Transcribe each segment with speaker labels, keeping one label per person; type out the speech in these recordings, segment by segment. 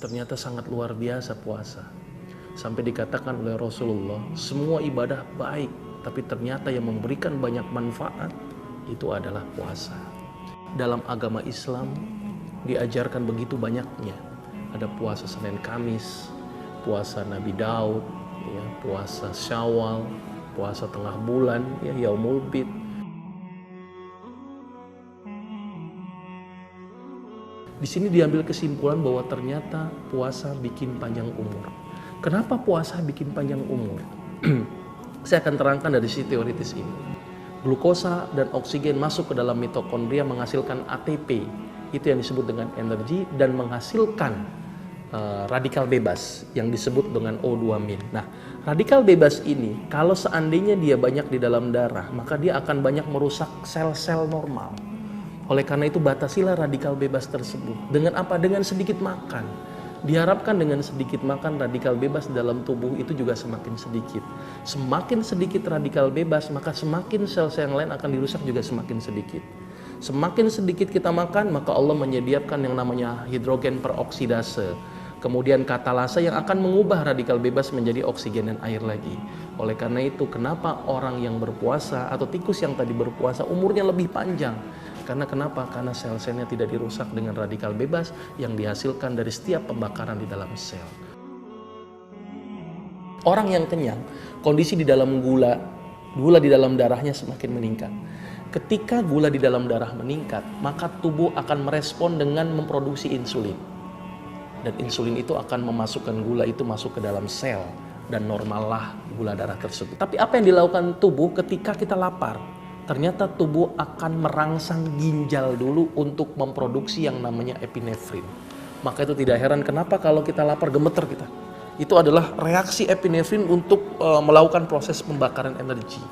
Speaker 1: ternyata sangat luar biasa puasa. Sampai dikatakan oleh Rasulullah, semua ibadah baik, tapi ternyata yang memberikan banyak manfaat itu adalah puasa. Dalam agama Islam diajarkan begitu banyaknya. Ada puasa Senin Kamis, puasa Nabi Daud, ya, puasa Syawal, puasa tengah bulan, ya, Yaumul Bid. Di sini diambil kesimpulan bahwa ternyata puasa bikin panjang umur. Kenapa puasa bikin panjang umur? Saya akan terangkan dari sisi teoritis ini. Glukosa dan oksigen masuk ke dalam mitokondria menghasilkan ATP, itu yang disebut dengan energi, dan menghasilkan radikal bebas yang disebut dengan O2-min. Nah, radikal bebas ini kalau seandainya dia banyak di dalam darah, maka dia akan banyak merusak sel-sel normal. Oleh karena itu batasilah radikal bebas tersebut. Dengan apa? Dengan sedikit makan. Diharapkan dengan sedikit makan radikal bebas dalam tubuh itu juga semakin sedikit. Semakin sedikit radikal bebas, maka semakin sel-sel yang lain akan dirusak juga semakin sedikit. Semakin sedikit kita makan, maka Allah menyediakan yang namanya hidrogen peroksidase. Kemudian katalase yang akan mengubah radikal bebas menjadi oksigen dan air lagi. Oleh karena itu, kenapa orang yang berpuasa atau tikus yang tadi berpuasa umurnya lebih panjang? Karena kenapa? Karena sel-selnya tidak dirusak dengan radikal bebas yang dihasilkan dari setiap pembakaran di dalam sel. Orang yang kenyang, kondisi di dalam gula di dalam darahnya semakin meningkat. Ketika gula di dalam darah meningkat, maka tubuh akan merespon dengan memproduksi insulin. Dan insulin itu akan memasukkan gula itu masuk ke dalam sel dan normallah gula darah tersebut. Tapi apa yang dilakukan tubuh ketika kita lapar? Ternyata tubuh akan merangsang ginjal dulu untuk memproduksi yang namanya epinefrin. Maka itu tidak heran kenapa kalau kita lapar gemeter kita. Itu adalah reaksi epinefrin untuk melakukan proses pembakaran energi.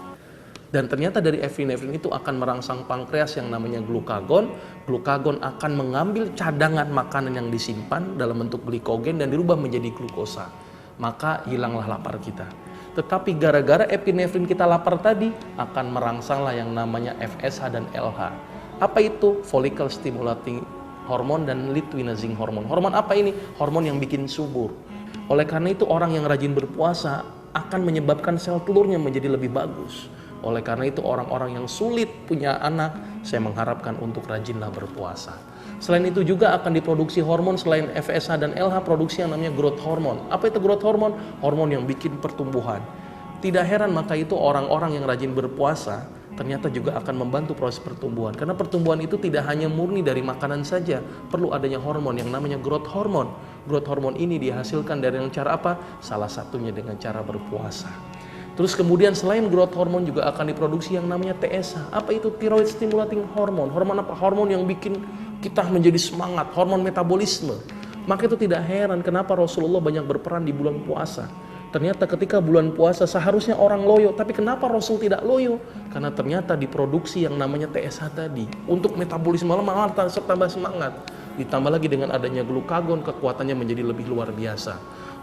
Speaker 1: Dan ternyata dari epinefrin itu akan merangsang pankreas yang namanya glukagon. Glukagon akan mengambil cadangan makanan yang disimpan dalam bentuk glikogen dan dirubah menjadi glukosa. Maka hilanglah lapar kita. Tetapi gara-gara epinefrin kita lapar tadi akan merangsanglah yang namanya FSH dan LH. Apa itu? Follicle stimulating hormone dan luteinizing hormone. Hormon apa ini? Hormon yang bikin subur. Oleh karena itu orang yang rajin berpuasa akan menyebabkan sel telurnya menjadi lebih bagus. Oleh karena itu orang-orang yang sulit punya anak, saya mengharapkan untuk rajinlah berpuasa. Selain itu juga akan diproduksi hormon selain FSH dan LH, produksi yang namanya growth hormone. Apa itu growth hormone? Hormon yang bikin pertumbuhan. Tidak heran maka itu orang-orang yang rajin berpuasa ternyata juga akan membantu proses pertumbuhan. Karena pertumbuhan itu tidak hanya murni dari makanan saja, perlu adanya hormon yang namanya growth hormone. Growth hormone ini dihasilkan dari cara apa? Salah satunya dengan cara berpuasa. Terus kemudian selain growth hormone juga akan diproduksi yang namanya TSH. Apa itu? Thyroid stimulating hormone. Hormon apa? Hormon yang bikin kita menjadi semangat, hormon metabolisme. Maka itu tidak heran kenapa Rasulullah banyak berperan di bulan puasa. Ternyata ketika bulan puasa seharusnya orang loyo, tapi kenapa Rasul tidak loyo? Karena ternyata diproduksi yang namanya TSH tadi. Untuk metabolisme malah tambah semangat. Ditambah lagi dengan adanya glukagon, kekuatannya menjadi lebih luar biasa.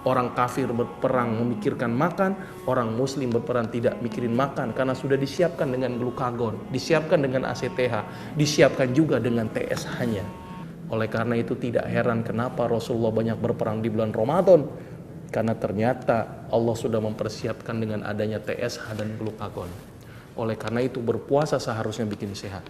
Speaker 1: Orang kafir berperang memikirkan makan, orang muslim berperang tidak mikirin makan karena sudah disiapkan dengan glukagon, disiapkan dengan ACTH, disiapkan juga dengan TSH-nya. Oleh karena itu tidak heran kenapa Rasulullah banyak berperang di bulan Ramadan, karena ternyata Allah sudah mempersiapkan dengan adanya TSH dan glukagon. Oleh karena itu berpuasa seharusnya bikin sehat.